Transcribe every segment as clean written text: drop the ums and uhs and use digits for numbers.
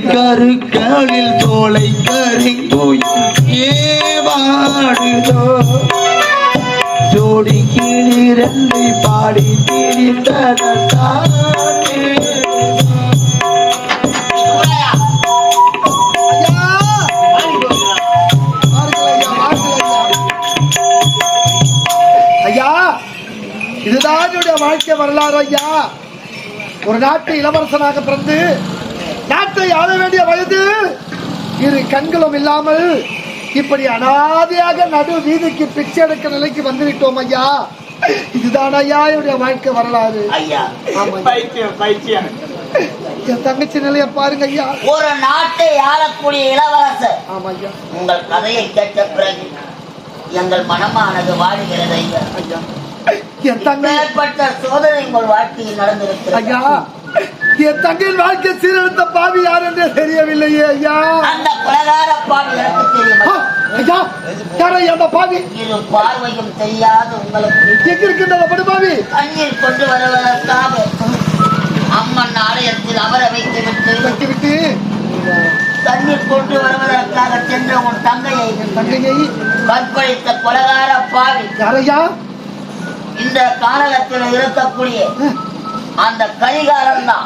கருக்களில் தோலை கருங்கோய் ஏவாடுதோ ஜோடி கிளிரந்தை பாடி திரிந்ததானே ஐயா, இதுதான் என்னுடைய வாழ்க்கை வரலாறு ஐயா. ஒரு நாட்டு இளவரசனாக பிறந்து நாட்டை ஆள வேண்டிய வயது, இரு கண்களும் இல்லாமல் இப்படி அனாதையாக நடு வீதிக்கு பிச்சை எடுக்க நிலைக்கு வந்துவிட்டோம் ஐயா. இதுதான் ஐயா என்னுடைய வாழ்க்கை வரலாறு. என் தங்கச்சி நிலைய பாருங்க ஐயா. ஒரு நாட்டை ஆளக்கூடிய இளவரசர். ஆமா ஐயா. உங்கள் கதையை கேட்ட பிறகு எங்கள் மனமானது வாழுகிறது ஐயா. என் தங்கப்பட்ட சோதனை உங்கள் வாழ்க்கையில் நடந்திருக்கிறது ஐயா. என் தங்கையின் வாழ்க்கை சீரழித்த பாவி யார் என்றே தெரியவில்லையே ஐயா. அந்த கொலகார பாவி எனக்கு தெரியும் ஐயா. யாரையா அந்த பாவி? இரு பார்வையும் தெரியாது உங்களுக்கு எங்க இருக்கின்ற படுபாவி? கண்ணீர் கொண்டு வருவதற்காக அம்மன் ஆலயத்தில் அமர வைத்துவிட்டு தண்ணீர் கொண்டு வருவதற்காக சென்ற உன் தங்கையை கற்பழித்த கொலகார பாவி யாரையா? இந்த காலகத்தில் இருக்கக்கூடிய அந்த கரிகாலம் தான்.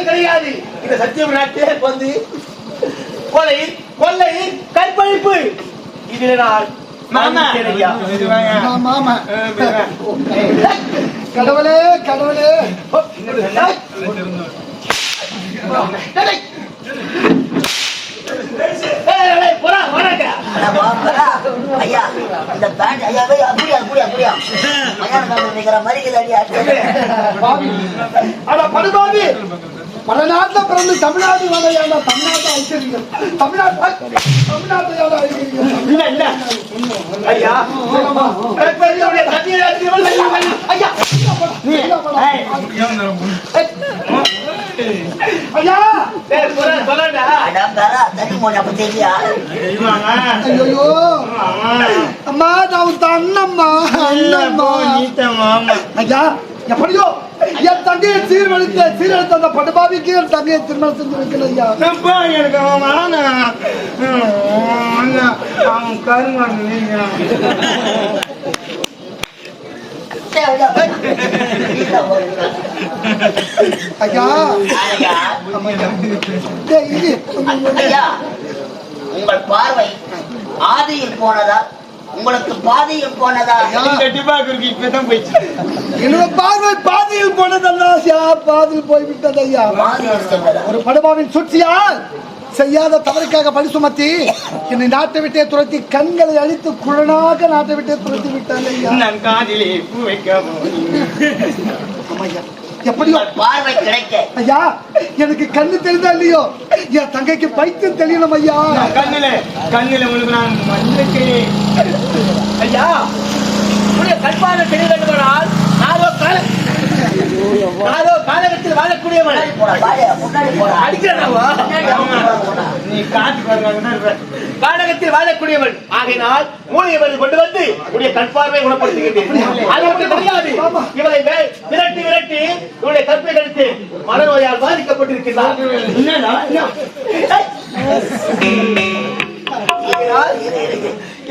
கிடையாது இந்த சத்தியம் நாட்டே வந்து கொலை கொள்ளை கற்பழிப்பு இதுல கடவுளே கடவுளே ஐயா இந்த பேண்ட் ஐயாவே அப்படியா அப்படியா அப்படியா படுபாவி பல நாட்டில் பிறந்து தமிழ்நாடு வரையான தமிழ்நாட்டை அழிச்சிருங்க. தமிழ்நாட்டை ஐயா ஐயா டேய் சொல்லடா. அடங்கறா தனி மோன பத்தியா ஐயோ அம்மா நான் உன் அண்ணம்மா அண்ணம்மா ஐயா எப்படியோ என் தங்கையை சீரழித்த அந்த படுபாவிக்கு என் தங்கையை திருமணம் செஞ்சு வைக்கல ஐயா எனக்கு அவன் கருமான் ஐயா உங்கள் பார்வை ஆதியில் போனதா உங்களுக்கு பாதியில் போனதா இப்பதான் போயிடுச்சு என்னோட பார்வை பாதியில் போனதல்லா பாதியில் போய்விட்டது ஐயா ஒரு படுபாவின் சுற்றியால் செய்யாத தவறுக்காக பழி சுமத்தி என்னை நாட்டை விட்டே துரத்தி கண்களை அழித்து குழனாக நாட்டை விட்டே துரத்தி விட்டாங்க ஐயா நான் காதிலே பூ வைக்க எப்படியோ பார்வை கிடைக்க ஐயா எனக்கு கண்ணு தெரிந்தா இல்லையோ என் தங்கைக்கு பைத்தியம் தெரியணும் ஐயா கண்ணில உங்களுக்கு நான் மண்ணுக்கு ஐயா உடைய கண்பான தெரிய வேண்டுமானால் நானோ காலகத்தில் வாழக்கூடியவன். முன்னாடி போடா அடிக்கிறவா நீ காட்டு காலகத்தில் வாழக்கூடியவன் ஆகையினால் மூலியவரை கொண்டு வந்து உடைய கண்பார்வை குணப்படுத்துகின்றேன். அது மட்டும் தெரியாது, இவரை விரட்டி விரட்டி இவருடைய கற்பை கழித்து மனநோயால் பாதிக்கப்பட்டிருக்கிறார்.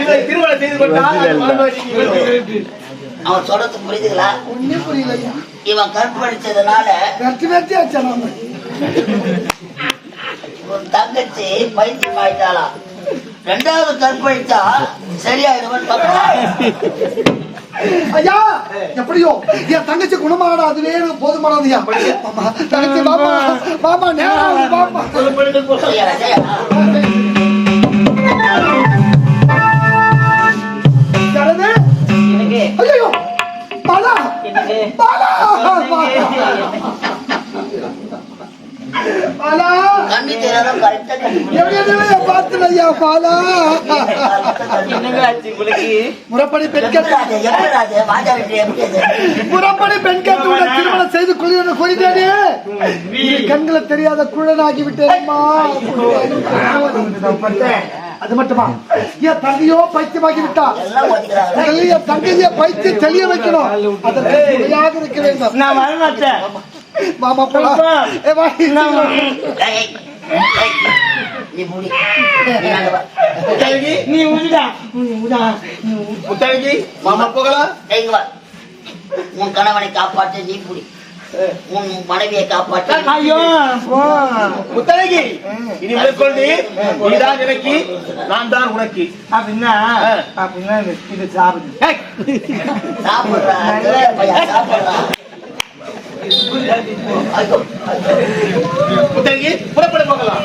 இவரை திருமணம் செய்து கொண்டால் அவன் சொல்றது புரியுதுங்களா? ஒண்ணே புரியல ஐயா. இவன் கற்பழிச்சதுனால வெற்றி ஆச்சா உன் தங்கச்சி பைத்தியம் ஆயிட்டாளா? ரெண்டாவது கற்பழிச்சா சரியாயிடுவன் ஐயா எப்படியோ என் தங்கச்சி குணமாடா அதுவே எனக்கு போதுமானதுயா. தங்கச்சி பாப்பா பாப்பா நேரம் பாப்பா ஐயோ பாலா பாலா பாலா கண்ணி தெரியாதான் கரெக்டா பார்த்து ஐயா பாலா முறைப்படி பெண்கள் முறைப்படி பெண்கள் திருமணம் செய்து கொள்கிறேனே கண்களை தெரியாத குழனாகி விட்டேன்மா. அது மட்டுமா என் தங்கையோ பைத்தியமாகி விட்டா என் தங்கைய பைத்தியம் தெளிய வைக்கணும். அதற்கு துணையாக இருக்க வேண்டும். நான் வரமாட்டேன் மாமா போலாம் நீ உடா முத்தழகி மாமா போகலாம். உன் கணவனை காப்பாற்ற நீ புடி, உன் மனைவியை காப்பாற்ற. ஐயோ முத்தழகி இனி மேற்கொண்டு நீதான் எனக்கு நான் தான் உனக்கு அப்படின்னா இது சாப்பிடு முத்தழகி புறப்பட போகலாம்.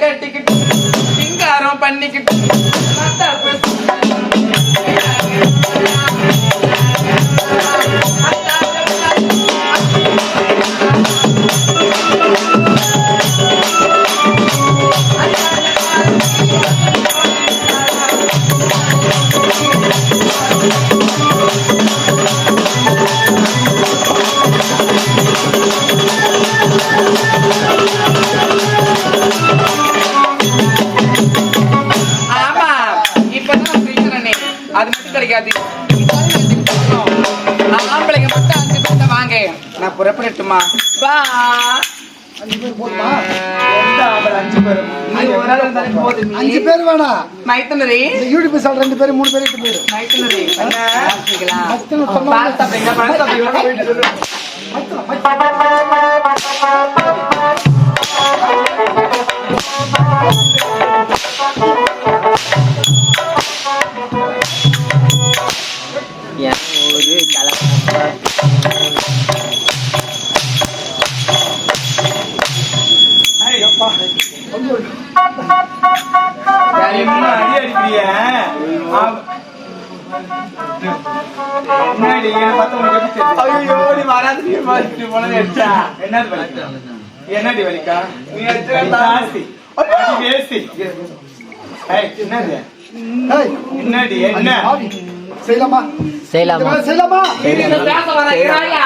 கட்டிக்கிட்டு சிங்காரம் பண்ணிக்கிட்டு அது மட்டும் கிடைக்காது. ஆம்பளைங்க மட்டும் 5 பேர் வாங்க, நான் புறப்படட்டுமா? வா 5 பேர் போதுமா? 5 பேர் ஒரு ஆள் இருந்தாலே போதும். 5 பேர் வேணா மைத்தனரி யூடியூப் சால் 2 பேர் 3 பேர் 8 பேர் மைத்தனரி பாத்துக்கலாம். மஸ்தன சொன்னா பாத்தா அப்படிங்க பாத்தா அப்படிங்க ஒரு கலர் இல்லையே என்னடி என்ன பார்த்தா உனக்கு எப்படி தெரியும்? ஐயோ நீ வராது நீ மாதிரி போனது எடுத்தா என்னது வலிக்கா? என்னடி வலிக்கா? நீ ஜாஸ்தி அடி வேஸ்தி. ஏய் என்னது? ஏய், என்னடி என்ன? செய்யலாமா? செய்யலாமா? செய்யலாமா? பேச வராயா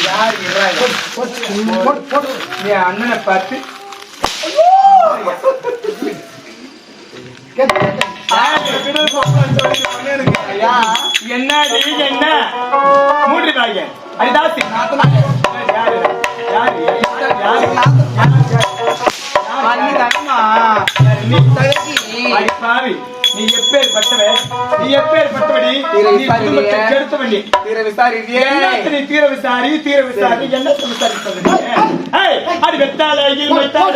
யார் இறாங்க? போடு, போடு. நீ அண்ணனை பார்த்து கேட்டு, கேட்டு. என்னடி என்ன மூடி வாங்க அது தாசி பண்ணி தரமா நீ எப்பேற்பட்டவன் நீ எப்பேற்பட்டவடி கெடுத்தவண்டி தீர விசாரியே நீ தீர விசாரி என்ன விசாரிப்பது அது வெத்தாலையில் வெத்தால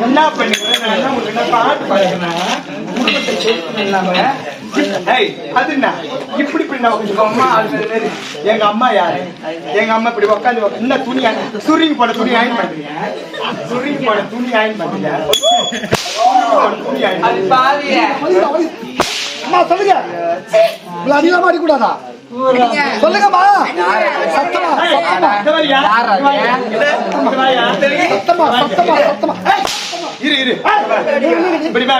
என்ன பண்ணிக்கிறேன் பாட்டு பாடுறேன் இப்படி அம்மா எங்க அம்மா யாரு எங்க அம்மா இப்படி உட்காந்து என்ன துணி சுருங்கி போட துணி ஆயின் பண்றீங்க சுருங்கி போட துணி ஆயின் பண்றீங்க துணி ஆயின் பாவிய அம்மா சொல்லுங்க. இவ்வளவு அதிகமா அடிக்கூடாதா? சொல்லுங்கம்மா. சத்தமா, சத்தமா, சத்தமா, சத்தமா. இரு இப்படி வா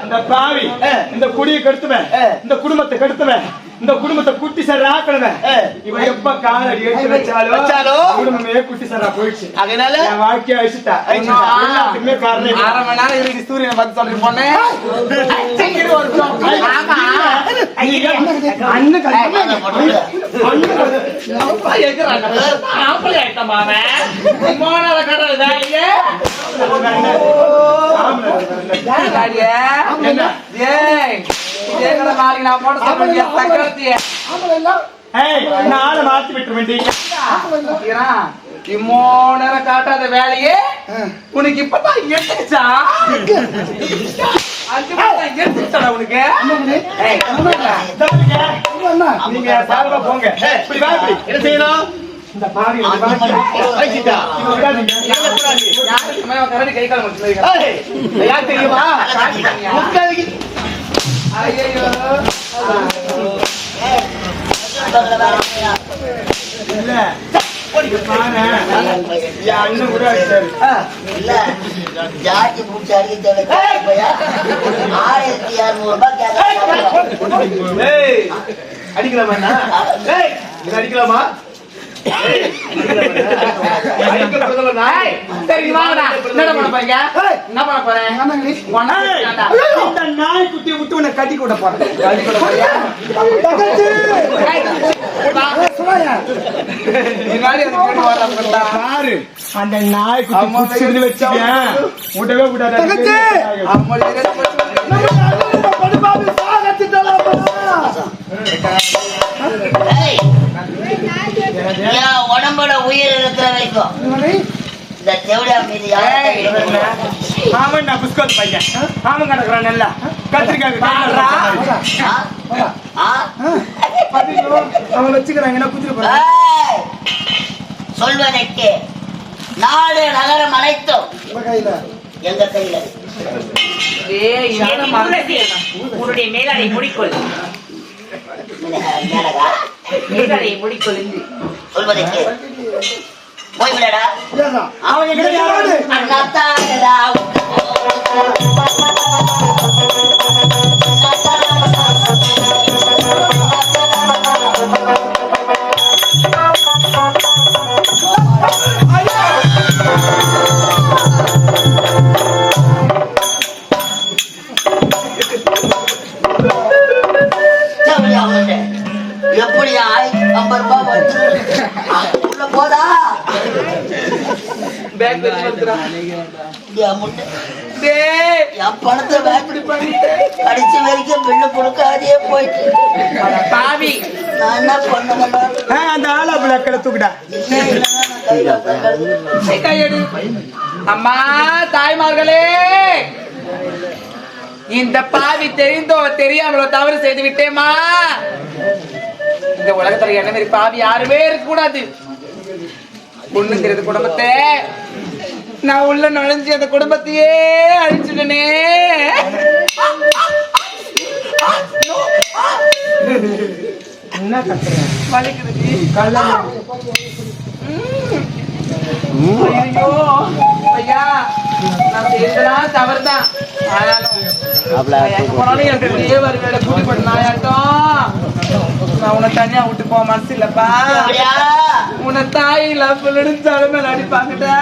இந்த பாவி இந்த குடியை கெடுத்துவேன் இந்த குடும்பத்தை கெடுத்துவேன் இந்த குடும்பத்தை குட்டி சார் ஆக்கணுவேன் இவன் எப்ப காலடி எடுத்து வச்சாலும் குடும்பமே குட்டி சாரா போயிடுச்சு அதனால என் வாழ்க்கைய அழிச்சுட்டா எல்லாத்துக்குமே காரணம் 1/2 மணி நேரம் இருக்கு சூரியனை பத்தி சொல்றேன் பொண்ணு நான் போட சொல்றேன் நாளை மாத்தி விட்டு வேண்டிய இம்மோ நேரம் காட்டாத வேலையே உனக்கு இப்பதான் எடுத்துச்சா 5 மணி எடுத்துச்சா உனக்கு நீங்க சார்பா போங்க என்ன செய்யணும்? இந்த பாவி யாருக்கு கை காலம் யார் தெரியுமா? ஐயோ இல்ல அண்ணன் கூட அடிச்சாரு இல்ல ஜாதி பூச்சி அடிக்க 1600 ரூபாய் கேட்க அடிக்கலாமா? அடிக்கலாமா? சரி வாங்கடா என்ன பண்ண போறீங்க என்ன பண்ண போறேன் இந்த நாய் குட்டியை விட்டு உன்னை கட்டி கூட போறேன் பாரு அந்த நாய் குட்டி வச்சுக்கேன் விடவே விடாது உடம்போட உயிர் இருக்கிற வரைக்கும் இந்த தேவடியா மீது அவன் நான் புஸ்கோத் பையன் அவன் கிடக்குறான் நல்லா கத்திரிக்காய் அவன் வச்சுக்கிறாங்க குதிரை சொல்வதற்கு நாடு நகரம் அனைத்தும் எங்க கையில உன்னுடைய மேலாடை முடிக்கொள் மேலாடை முடிக்கொள் சொல்வதற்கு போய்விடடா அவன் எப்படி 50 ரூபாய் உள்ள போதா பேக் முட்டை டேய் என் பணத்தை வேப்படி பண்ணிட்டேன். கடைசி வரைக்கும் பில்லு கொடுக்காதே போயிட்டு பாவி நான் என்ன பண்ணுவேன்? அந்த ஆளா பிள்ளைக்களை தூக்குடா. கையெடு. அம்மா தாய்மார்களே, இந்த பாவி தெரிந்தோ தெரியாமலோ தவறு செய்து விட்டேமா. இந்த உலகத்துல என்ன மாதிரி பாவி யாருமே இருக்க கூடாது. ஒண்ணு தெரியுது குடும்பத்தை நான் உள்ள நுழைஞ்சு அந்த குடும்பத்தையே அழிச்சுட்டனே. என்ன கத்துறேன்? வலிக்குது. கல்யாணம் ஐயோ ஐயா, நான் செய்ததெல்லாம் தவறுதான். ஆனாலும் எங்க போனாலும் எனக்கு அப்படியே வருவேன். கூலி பண்ண நாயாட்டம் நான் உன்னை தனியா விட்டு போக மனசு இல்லப்பா. உன்னை தாயில பிள்ளைன்னு தலைமை அடிப்பாங்கடா.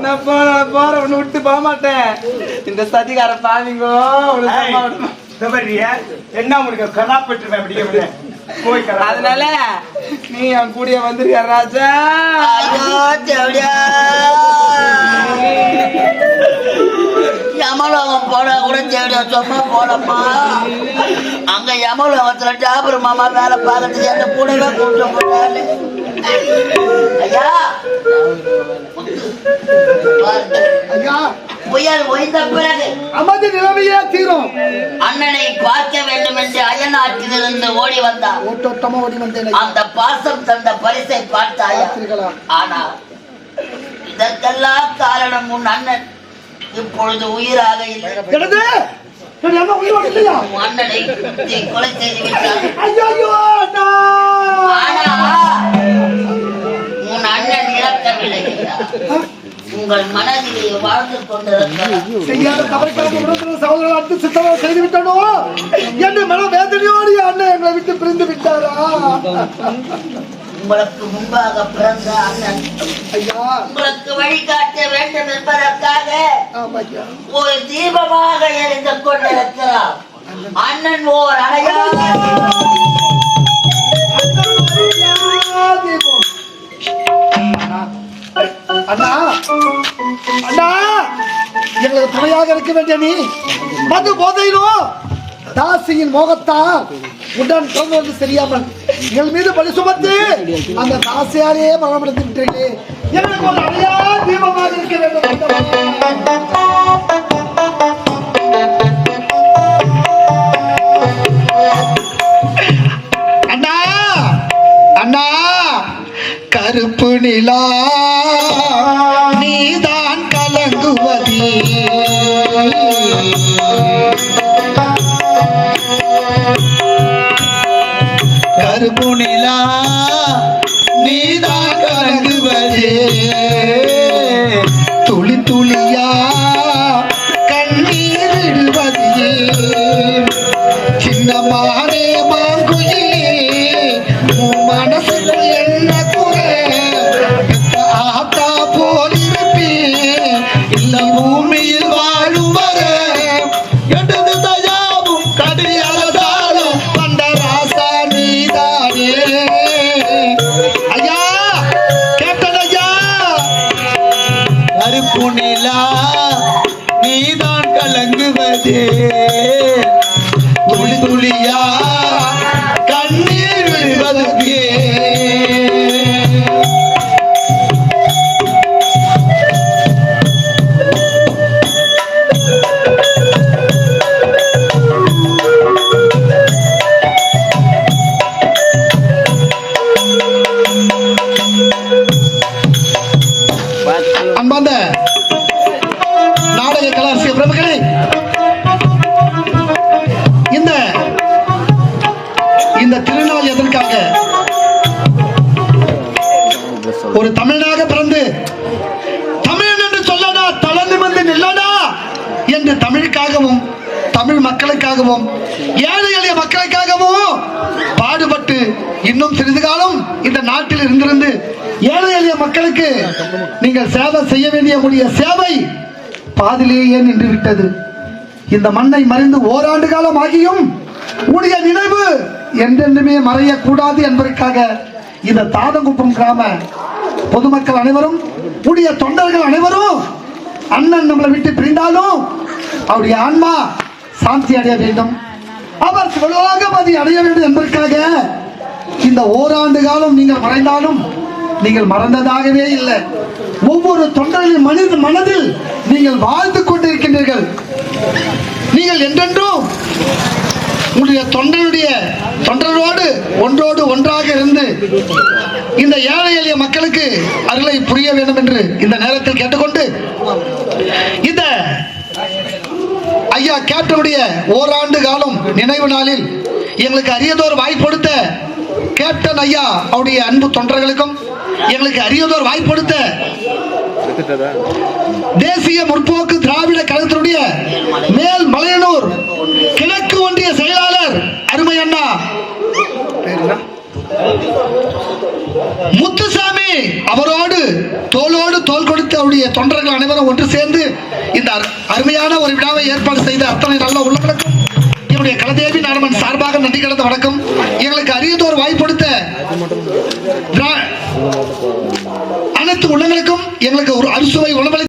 நான் போற உன்னை விட்டு போக மாட்டேன். இந்த சதிகார பாவிங்கோ என்ன உனக்கு கலாப்பட்டுருவேன் அப்படியே போய். அதனால நீ என் கூடிய வந்துருக்க ராஜா. யமலோகம் போட கூட தேவையா சொன்னா போலப்பா. அங்க யமலோகத்துல ஜாபர் மாமா வேலை பார்க்கறதுக்கு என்ன கூடவே கூப்பிட்டு போட்டாரு. ஐயா ஐயா புயல் ஓய்ந்த பிறகு அமைதி நிலைமையே தீரும். அண்ணனை பார்க்க வேண்டும் என்று அயல்நாட்டிலிருந்து ஓடி வந்தார். ஓட்டோட்டமா ஓடி வந்தேன். அந்த பாசம் தந்த பரிசை பார்த்தாயா? ஆனா இதற்கெல்லாம் காரணம் உன் அண்ணன் இப்பொழுது உயிராக இல்லை. உன் அண்ணனை நீ கொலை செய்து விட்டார். ஆனா உன் அண்ணன் இறக்கவில்லை. உங்கள் மனதிலே வாழ்ந்து கொண்டிருக்கிறார். சகோதரர் சித்தமாக செய்து விட்டனோ என்று மன வேதனையோடு அண்ணன் எங்களை விட்டு பிரிந்து விட்டாரா? உங்களுக்கு முன்பாக பிறந்த அண்ணன் ஐயா உங்களுக்கு வழிகாட்ட வேண்டும் என்பதற்காக ஒரு தீபமாக எரிந்து கொண்டிருக்கிறார். அண்ணன் ஓர் அணையா அண்ணா அண்ணா எங்களுக்கு துணையாக இருக்க வேண்டிய நீ மது போதையிலும் தாசியின் மோகத்தான் உடன் வந்து தெரியாமல் எங்கள் மீது பலி சுமத்து அந்த தாசியாரே மனமடைந்து விட்டீர்களே. எங்களுக்கு ஒரு அணையா தீபமாக இருக்க வேண்டும். அண்ணா அண்ணா கருப்பு நிலா நீதான் கலங்குவதே கருப்பு நிலா நீதான் கலங்குவதே துளி துளியா கண்ணீர் விடுவதே சின்னமானே மாங்குயிலே மனசுக்கு என்ன குறை ஆத்தா போல் இருப்பேன் இல்ல பூமியில் வாழும் வர எடுத்து தயாவும் கடியாலும் வந்த ராசா நீதானே. ஐயா கேட்டதையா கருப்பு நிலா நீதான் கலங்குவதே துளி துளியா கண்ணீர் விடுவதே. அன்பார்ந்த நாடக கலாசிய பிரமுகர்களே, இந்த திருநாள் எதற்காக? ஒரு தமிழனாக பிறந்து தமிழன் என்று சொல்லடா தலை நிமிர்ந்து நில்லடா என்று தமிழுக்காகவும் தமிழ் மக்களுக்காகவும் ஏழை எளிய மக்களுக்காகவும் பாடுபட்டு இன்னும் சிறிது காலம் இந்த நாட்டில் இருந்திருந்து ஏழை எளிய மக்களுக்கு நீங்கள் சேவை செய்ய வேண்டிய சேவை பாதிலேயே நின்று விட்டது. இந்த மண்ணை மறைந்து ஓராண்டு காலம் ஆகியும் உடைய நினைவு என்றென்றுமே மறையக்கூடாது என்பதற்காக இந்த தாதங்குப்பம் கிராம பொதுமக்கள் அனைவரும், உடைய தொண்டர்கள் அனைவரும் அண்ணன் நம்மளை விட்டு பிரிந்தாலும் அவருடைய ஆன்மா சாந்தி அடைய வேண்டும், அவர் சிவலோகமதி அடைய வேண்டும் என்பதற்காக இந்த ஓராண்டு காலம் நீங்கள் மறைந்தாலும் நீங்கள் மறந்ததாகவே இல்லை. ஒவ்வொரு தொண்டர்களின் மனதில் நீங்கள் வாழ்ந்து கொண்டிருக்கின்றீர்கள். நீங்கள் என்றென்றும் உங்களுடைய தொண்டரோடு ஒன்றோடு ஒன்றாக இருந்து இந்த ஏழை எளிய மக்களுக்கு அருளை புரிய வேண்டும் என்று இந்த நேரத்தில் கேட்டுக்கொண்டு, இந்த ஐயா கேப்டனுடைய ஓராண்டு காலம் நினைவு நாளில் எங்களுக்கு அரியதோர் வாய்ப்பு கொடுத்த கேப்டன் ஐயா அவருடைய அன்பு தொண்டர்களுக்கும், எங்களுக்கு அரியதோர் வாய்ப்பு கொடுத்த தேசிய முற்போக்கு திராவிட கழகத்தினுடைய மேல் மலையனூர் கிழக்கு ஒன்றிய செயலாளர் அருமை அண்ணா முத்துசாமி அவரோடு தோளோடு தோள் கொடுத்து அவருடைய தொண்டர்கள் அனைவரும் ஒன்று சேர்ந்து இந்த அருமையான ஒரு விழாவை ஏற்பாடு செய்த அத்தனை நல்ல உள்ளங்களுக்கும் என்னுடைய கலதேவி நாடமன் சார்பாக நன்றி கலந்த வணக்கம். எங்களுக்கு அரியதோர் வாய்ப்பு கொடுத்த அனைத்து உள்ளங்களுக்கும் எங்களுக்கு ஒரு அறுசுவை உணவளி